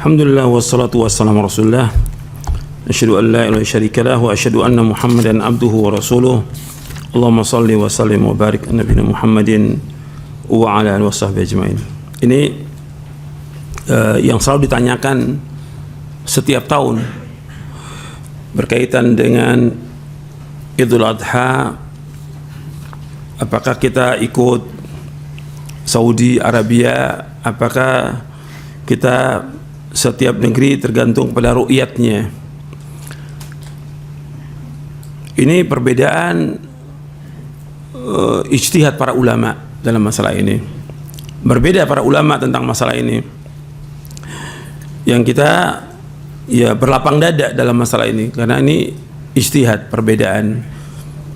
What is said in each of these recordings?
Alhamdulillah wassalatu wassalamu rasulullah. Asyhadu an la ilaha syarika lahu wa asyhadu anna Muhammadan abduhu wa rasuluh. Allahumma salli wa sallim wa barik ala nabiyina Muhammadin wa ala alihi washabbihi ajmain. Ini yang selalu ditanyakan setiap tahun berkaitan dengan Idul Adha. Apakah kita ikut Saudi Arabia? Apakah kita setiap negeri tergantung pada ru'yatnya? Ini perbedaan ijtihad para ulama dalam masalah ini. Berbeda para ulama tentang masalah ini. Yang kita ya berlapang dada dalam masalah ini karena ini ijtihad, perbedaan.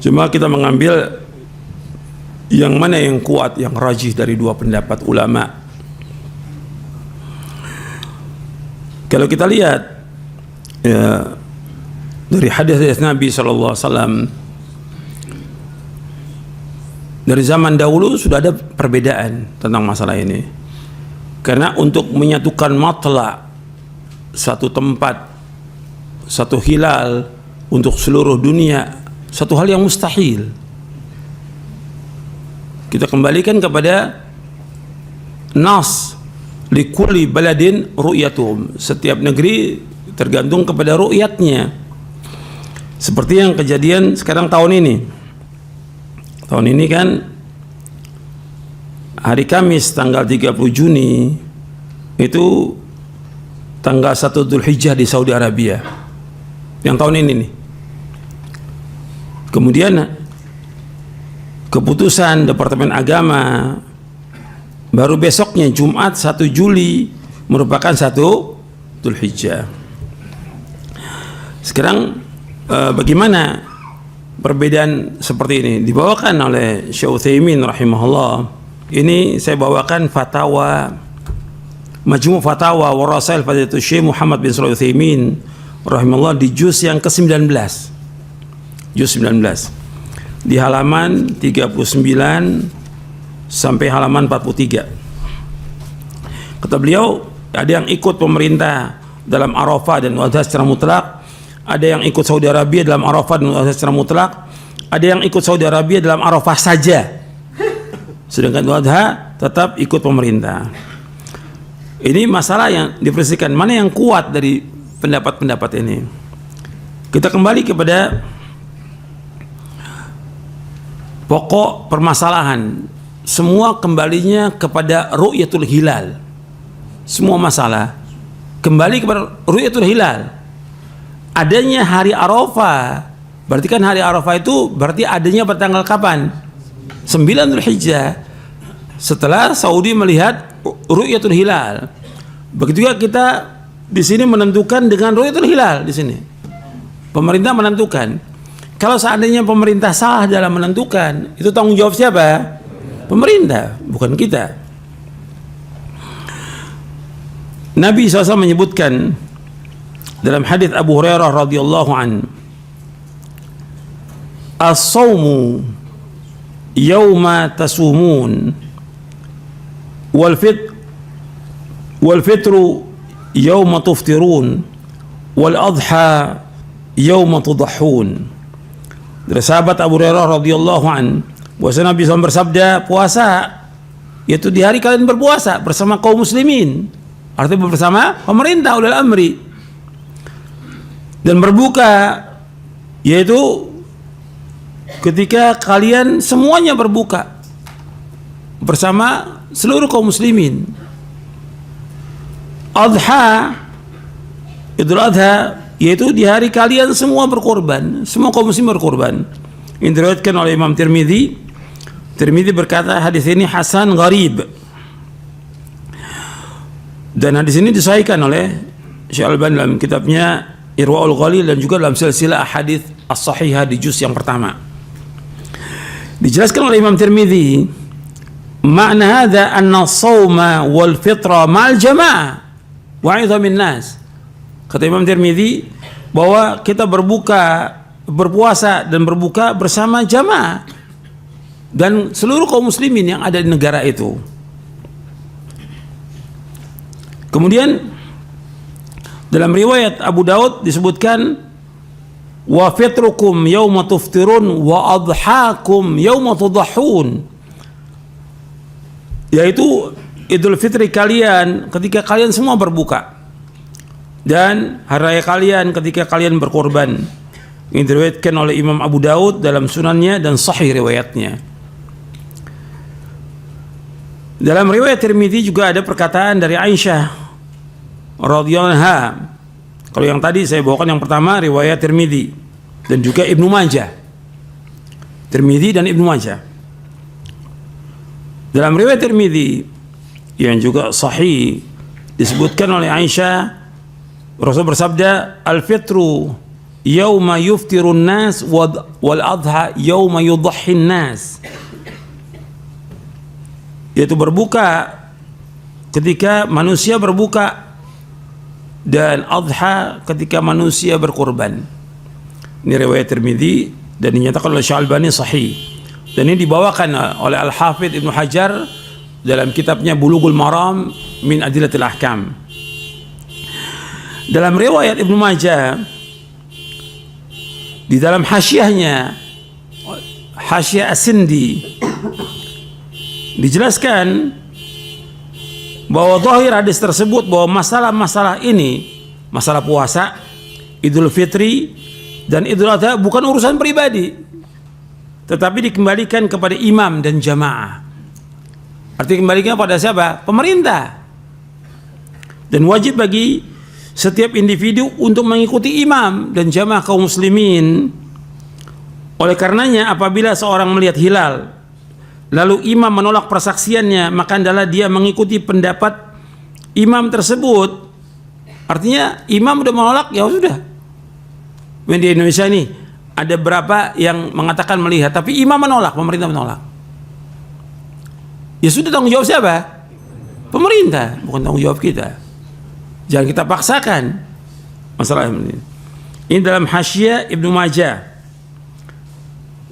Cuma kita mengambil yang mana yang kuat, yang rajih dari dua pendapat ulama. Kalau kita lihat ya, dari hadis Nabi SAW, dari zaman dahulu sudah ada perbedaan tentang masalah ini. Karena untuk menyatukan matla satu tempat, satu hilal untuk seluruh dunia, satu hal yang mustahil. Kita kembalikan kepada nas likulli baladin ru'yatum. Setiap negeri tergantung kepada ru'yatnya. Seperti yang kejadian sekarang tahun ini. Tahun ini kan hari Kamis tanggal 30 Juni itu tanggal 1 Dzulhijjah di Saudi Arabia. Yang tahun ini nih. Kemudian keputusan Departemen Agama baru besoknya Jumat 1 Juli merupakan 1 Dzulhijjah. Sekarang bagaimana perbedaan seperti ini dibawakan oleh Syekh Utsaimin rahimahullah. Ini saya bawakan fatwa Majmu' Fatawa wa Rasail Fadilatul Syekh Muhammad bin Shalih Utsaimin rahimahullah di juz yang ke-19. Juz 19. Di halaman 39 sampai halaman 43. Kata beliau, ada yang ikut pemerintah dalam Arafah dan Adha secara mutlak, ada yang ikut Saudi Arabia dalam Arafah dan Adha secara mutlak, ada yang ikut Saudi Arabia dalam Arafah saja, sedangkan Adha tetap ikut pemerintah. Ini masalah yang diperselisihkan, mana yang kuat dari pendapat-pendapat ini. Kita kembali kepada pokok permasalahan. Semua kembalinya kepada ru'yatul hilal. Semua masalah kembali kepada ru'yatul hilal. Adanya hari Arafah, berarti kan hari Arafah itu berarti adanya pada tanggal kapan? 9 Dzulhijjah, setelah Saudi melihat ru'yatul hilal. Begitu juga kita di sini menentukan dengan ru'yatul hilal di sini. Pemerintah menentukan. Kalau seandainya pemerintah salah dalam menentukan, itu tanggung jawab siapa? Pemerintah, bukan kita. Nabi SAW menyebutkan dalam hadits Abu Hurairah radhiyallahu an, as-sawmu yawma tasumun wal fitru yawma tuftirun wal adha yawma tudahhun. Dari sahabat Abu Hurairah radhiyallahu an, bahwa Nabi SAW bersabda, puasa yaitu di hari kalian berpuasa bersama kaum muslimin, artinya bersama pemerintah ulil amri, dan berbuka yaitu ketika kalian semuanya berbuka bersama seluruh kaum muslimin. Adha, Idul Adha, yaitu di hari kalian semua berkorban, semua kaum muslim berkorban. Ini diriwayatkan oleh Imam Tirmidzi. Tirmidzi berkata hadis ini hasan gharib, dan hadis ini disahihkan oleh Syekh Albani dalam kitabnya Irwaul Ghalil dan juga dalam silsilah hadits as-sahihah di juz yang pertama. Dijelaskan oleh Imam Tirmidzi, makna hadza anna as-shauma wal fitra ma'al jamaah wa 'idhamin nas. Kata Imam Tirmidzi bahwa kita berpuasa dan berbuka bersama jamaah dan seluruh kaum muslimin yang ada di negara itu. Kemudian Dalam riwayat Abu Daud disebutkan wa fitrukum yauma tuftirun wa adhakum yauma tudhahun, yaitu Idul Fitri kalian ketika kalian semua berbuka, dan hari raya kalian ketika kalian berkorban. Ini diriwayatkan oleh Imam Abu Daud dalam sunannya dan sahih riwayatnya. Dalam riwayat Tirmidzi juga ada perkataan dari Aisyah radhiyallahu anha. Kalau yang tadi saya bawakan yang pertama riwayat Tirmidzi dan juga Ibnu Majah. Tirmidzi dan Ibnu Majah. Dalam riwayat Tirmidzi yang juga sahih disebutkan oleh Aisyah, Rasul bersabda, al-fitru yauma yuftirun nas wal adha yauma yudhhin nas, yaitu berbuka ketika manusia berbuka dan adha ketika manusia berkorban. Ini riwayat Tirmidzi dan dinyatakan oleh Syalbani sahih, dan ini dibawakan oleh Al-Hafidz Ibnu Hajar dalam kitabnya Bulughul Maram min Adillatil Ahkam. Dalam riwayat Ibnu Majah di dalam hasyiahnya, Hasyiah As-Sindi, dijelaskan bahwa zahir hadis tersebut bahwa masalah-masalah ini, masalah puasa, Idul Fitri dan Idul Adha bukan urusan pribadi, tetapi dikembalikan kepada imam dan jamaah. Artinya kembalikan pada siapa? Pemerintah. Dan wajib bagi setiap individu untuk mengikuti imam dan jamaah kaum muslimin. Oleh karenanya apabila seorang melihat hilal lalu imam menolak persaksiannya, maka adalah dia mengikuti pendapat imam tersebut. Artinya imam udah menolak, ya sudah. Di Indonesia ini ada berapa yang mengatakan melihat, tapi imam menolak, pemerintah menolak. Ya sudah, tanggung jawab siapa? Pemerintah, bukan tanggung jawab kita. Jangan kita paksakan masalah ini. Ini dalam Hasyiah Ibnu Majah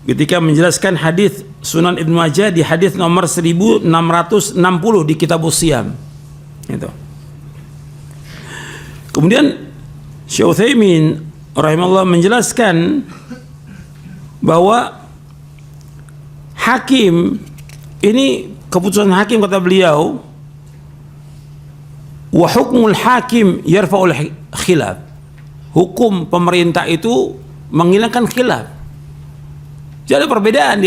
ketika menjelaskan hadis Sunan Ibnu Majah di hadis nomor 1660 di Kitabus Shiyam. Itu. Kemudian Syekh Utsaimin rahimahullah menjelaskan bahwa hakim ini, keputusan hakim kata beliau, wa hukmul hakim yarfa'ul khilaf. Hukum pemerintah itu menghilangkan khilaf. Jadi ada perbedaan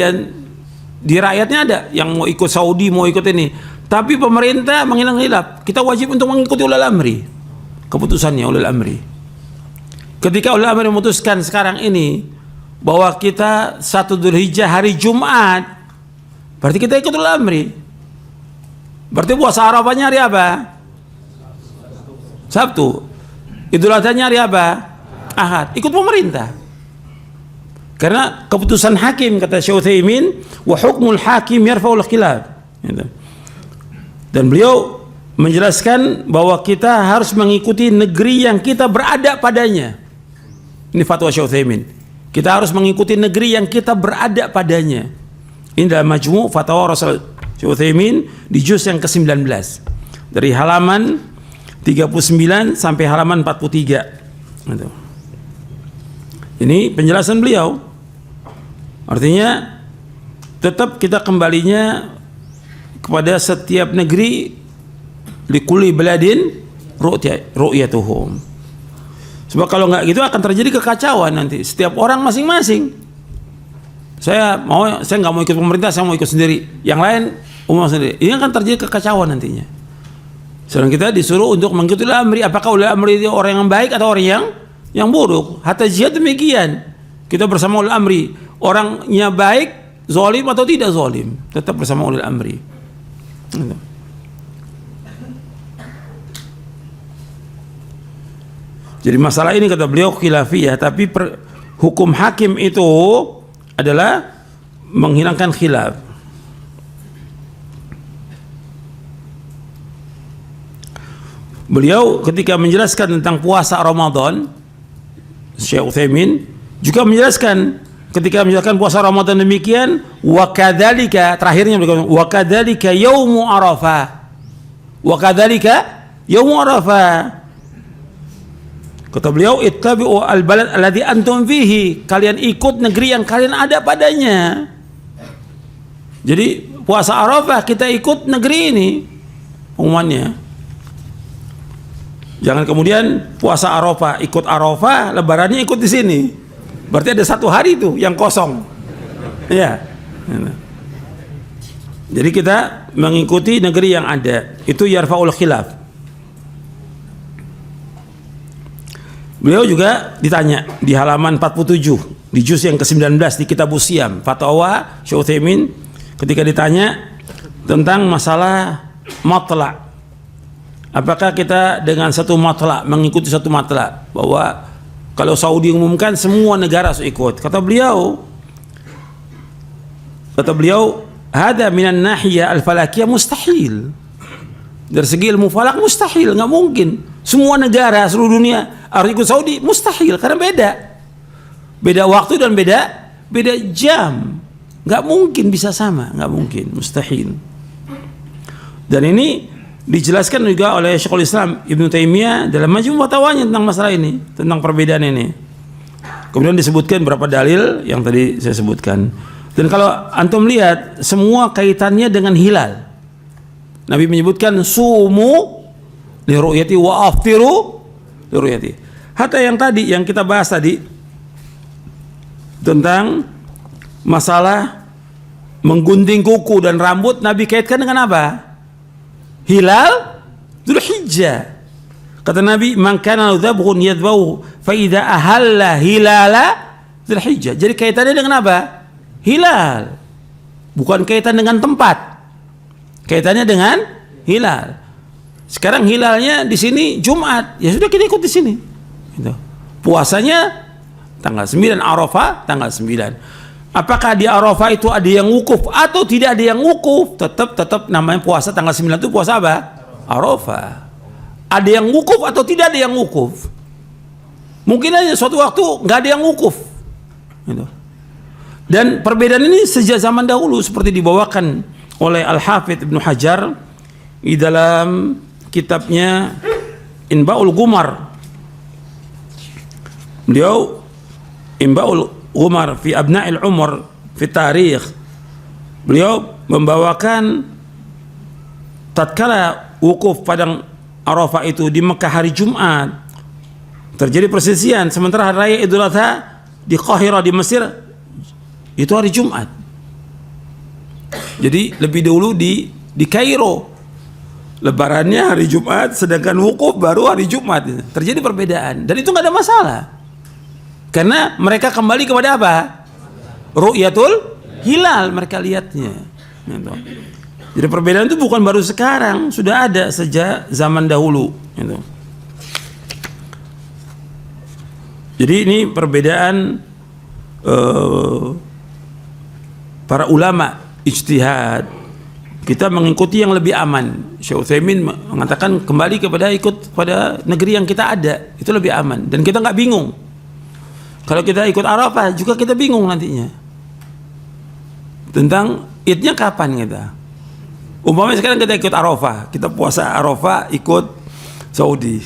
di rakyatnya, ada yang mau ikut Saudi, mau ikut ini, tapi pemerintah menghilangkan khilaf. Kita wajib untuk mengikuti ulil amri, keputusannya ulil amri. Ketika ulil amri memutuskan sekarang ini bahwa kita 1 Dzulhijjah hari Jumat, berarti kita ikut ulil amri. Berarti puasa Arafahnya hari apa? Sabtu. Idul Adhanya hari apa? Ahad. Ikut pemerintah. Karena keputusan hakim, kata Syekh Utsaimin, wa hukmul hakim yarfa'ul khilaf. Dan beliau menjelaskan bahwa kita harus mengikuti negeri yang kita berada padanya. Ini fatwa Syekh Utsaimin. Kita harus mengikuti negeri yang kita berada padanya. Ini dalam Majmu' Fatwa Rasul Syekh Utsaimin di juz yang ke-19 dari halaman 39 sampai halaman 43. Ini penjelasan beliau. Artinya tetap kita kembalinya kepada setiap negeri, likulli baladin ru'yatuhum. Sebab kalau nggak gitu akan terjadi kekacauan nanti. Setiap orang masing-masing. Saya nggak mau ikut pemerintah, saya mau ikut sendiri. Yang lain umum sendiri. Ini akan terjadi kekacauan nantinya. Sedang kita disuruh untuk mengikuti ulil amri. Apakah ulil amri itu orang yang baik atau orang yang buruk? Hatta jihad demikian. Kita bersama ulil amri. Orangnya baik, zalim atau tidak zalim, tetap bersama ulil amri. Jadi masalah ini kata beliau khilafiyah, tapi hukum hakim itu adalah menghilangkan khilaf. Beliau ketika menjelaskan tentang puasa Ramadan, Syekh Utsaimin juga menjelaskan ketika menjelaskan puasa Ramadan demikian, wa kadzalika, terakhirnya beliau wa kadzalika yaumu Arafah. Wa kadzalika yaumu Arafah. Kata beliau, ittabi'u al-balad alladhi antum fihi, kalian ikut negeri yang kalian ada padanya. Jadi puasa Arafah kita ikut negeri ini pengumumannya. Jangan kemudian puasa Arafah ikut Arafah, lebarannya ikut di sini. Berarti ada satu hari itu yang kosong. Ya. Jadi kita mengikuti negeri yang ada. Itu yarfa'ul khilaf. Beliau juga ditanya di halaman 47 di juz yang ke-19 di Kitabus Shiyam, Fatwa Syekh Utsaimin, ketika ditanya tentang masalah matla'. Apakah kita dengan satu matla' mengikuti satu matla', bahwa kalau Saudi umumkan semua negara harus ikut. Kata beliau, hada minan nahiyah al-falakiyah mustahil. Dari segi ilmu falak mustahil, nggak mungkin. Semua negara seluruh dunia harus ikut Saudi, mustahil, karena beda waktu dan beda jam, nggak mungkin bisa sama, nggak mungkin, mustahil. Dan ini dijelaskan juga oleh Syekhul Islam Ibnu Taimiyah dalam Majmu' Fatwanya tentang masalah ini, tentang perbedaan ini. Kemudian disebutkan beberapa dalil yang tadi saya sebutkan. Dan kalau antum lihat, semua kaitannya dengan hilal. Nabi menyebutkan sumu li ru'yati wa aftiru li ru'yati. Hatta yang tadi yang kita bahas tadi tentang masalah menggunting kuku dan rambut, Nabi kaitkan dengan apa? Hilal Dzulhijjah. Kata Nabi, "Man kana dzabhun yadbahu fa idza ahalla hilala Dzulhijjah." Jadi kaitannya dengan apa? Hilal. Bukan kaitan dengan tempat. Kaitannya dengan hilal. Sekarang hilalnya di sini Jumat, ya sudah kita ikut di sini. Gitu. Puasanya tanggal 9, Arafah tanggal 9. Apakah di Arafah itu ada yang wukuf atau tidak ada yang wukuf? Tetap namanya puasa tanggal 9 itu puasa apa? Arafah. Ada yang wukuf atau tidak ada yang wukuf? Mungkin aja suatu waktu nggak ada yang wukuf. Gitu. Dan perbedaan ini sejak zaman dahulu seperti dibawakan oleh Al-Hafidh Ibnu Hajar di dalam kitabnya Inba'ul Ghumar. Beliau Inba'ul Ghumar fi Abna'il Umar fi Tarikh. Beliau membawakan tatkala wukuf padang Arafah itu di Mekah hari Jumat, terjadi perselisihan, sementara hari raya Idul Adha di Qahirah di Mesir itu hari Jumat. Jadi lebih dulu di Kairo lebarannya hari Jumat, sedangkan wukuf baru hari Jumat. Terjadi perbedaan dan itu nggak ada masalah karena mereka kembali kepada apa? Ru'yatul hilal, mereka lihatnya. Jadi perbedaan itu bukan baru sekarang, sudah ada sejak zaman dahulu. Jadi ini perbedaan para ulama ijtihad. Kita mengikuti yang lebih aman. Syekh Utsaimin mengatakan kembali kepada ikut pada negeri yang kita ada, itu lebih aman dan kita nggak bingung. Kalau kita ikut Arafah juga kita bingung nantinya tentang idnya kapan kita. Umpamanya sekarang kita ikut Arafah, kita puasa Arafah ikut Saudi.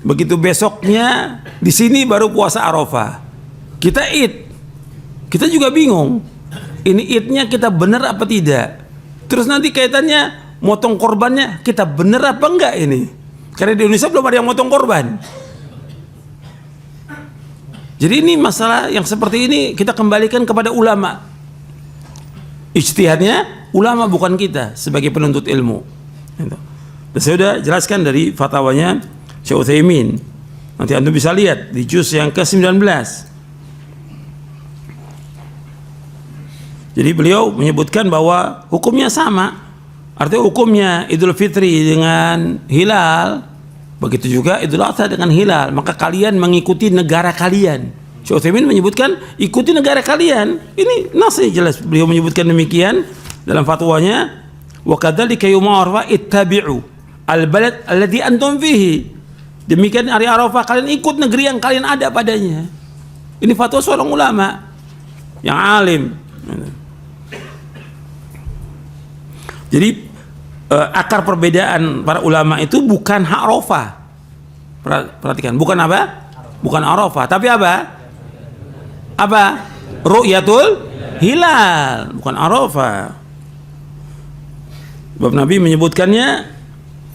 Begitu besoknya di sini baru puasa Arafah, kita id, kita juga bingung. Ini idnya kita benar apa tidak? Terus nanti kaitannya motong korbannya kita benar apa enggak ini? Karena di Indonesia belum ada yang motong korban. Jadi ini masalah yang seperti ini kita kembalikan kepada ulama. Ijtihadnya ulama, bukan kita sebagai penuntut ilmu. Dan saya sudah jelaskan dari fatwanya Syekh Utsaimin. Nanti antum bisa lihat di juz yang ke-19. Jadi beliau menyebutkan bahwa hukumnya sama. Artinya hukumnya Idul Fitri dengan hilal, begitu juga Idul Adha dengan hilal. Maka kalian mengikuti negara kalian. Syekh Utsaimin menyebutkan ikuti negara kalian. Ini nasnya jelas. Beliau menyebutkan demikian dalam fatwanya. Wa kadzalika yauma Arafah ittabi'u al-balad alladhi antum fihi. Demikian hari Arafah kalian ikut negeri yang kalian ada padanya. Ini fatwa seorang ulama yang alim. Jadi akar perbedaan para ulama itu bukan hak Arafah. Perhatikan, bukan apa? bukan Arafah, tapi apa? Apa? Ru'yatul hilal, bukan Arafah. Sebab Nabi menyebutkannya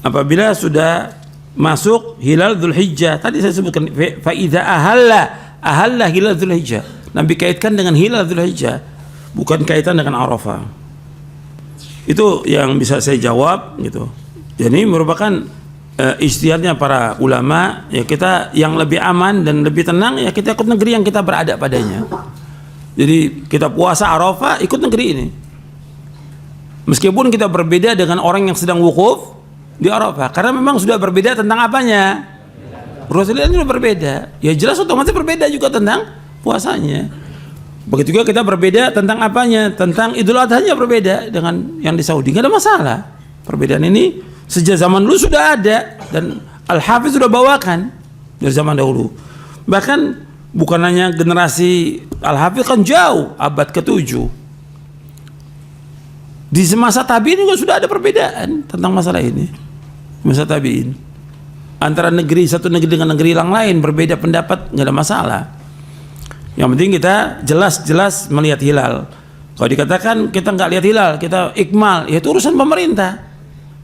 apabila sudah masuk hilal Dzulhijjah. Tadi saya sebutkan fa idza ahalla hilal Dzulhijjah. Nabi kaitkan dengan hilal Dzulhijjah, bukan kaitan dengan Arafah. Itu yang bisa saya jawab gitu. Jadi merupakan ijtihadnya para ulama, ya kita yang lebih aman dan lebih tenang ya kita ikut negeri yang kita berada padanya. Jadi kita puasa Arafah ikut negeri ini. Meskipun kita berbeda dengan orang yang sedang wukuf di Arafah, karena memang sudah berbeda tentang apanya. Rasulullah sudah berbeda. Ya jelas otomatis berbeda juga tentang puasanya. Begitu juga kita berbeda tentang apanya, tentang Idul Adha-nya berbeda dengan yang di Saudi. Nggak ada masalah. Perbedaan ini sejak zaman dulu sudah ada dan Al-Hafiz sudah bawakan dari zaman dahulu. Bahkan bukan hanya generasi Al-Hafiz, kan jauh abad ke-7. Di semasa tabi'in juga sudah ada perbedaan tentang masalah ini. Masa tabi'in antara satu negeri dengan negeri yang lain berbeda pendapat, nggak ada masalah. Yang penting kita jelas-jelas melihat hilal. Kalau dikatakan kita nggak lihat hilal, kita ikmal, ya itu urusan pemerintah.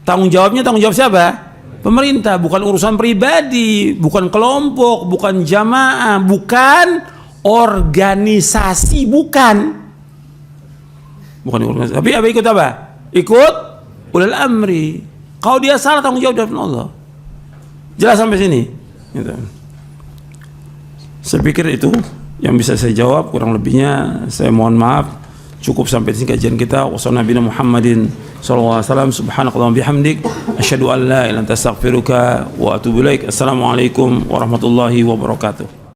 Tanggung jawabnya tanggung jawab siapa? Pemerintah, bukan urusan pribadi, bukan kelompok, bukan jamaah, bukan organisasi, bukan organisasi. Tapi apa ikut apa? Ikut ulil amri. Kalau dia salah tanggung jawab dari Allah. Jelas sampai sini. Gitu. Saya pikir itu yang bisa saya jawab, kurang lebihnya saya mohon maaf. Cukup sampai di sini kajian kita. Wassalamualaikum Muhammadin sallallahu alaihi wasallam. Subhanakallahumma bihamdik asyhadu an la ilaha illa anta astaghfiruka wa atubu ilaik. Assalamualaikum warahmatullahi wabarakatuh.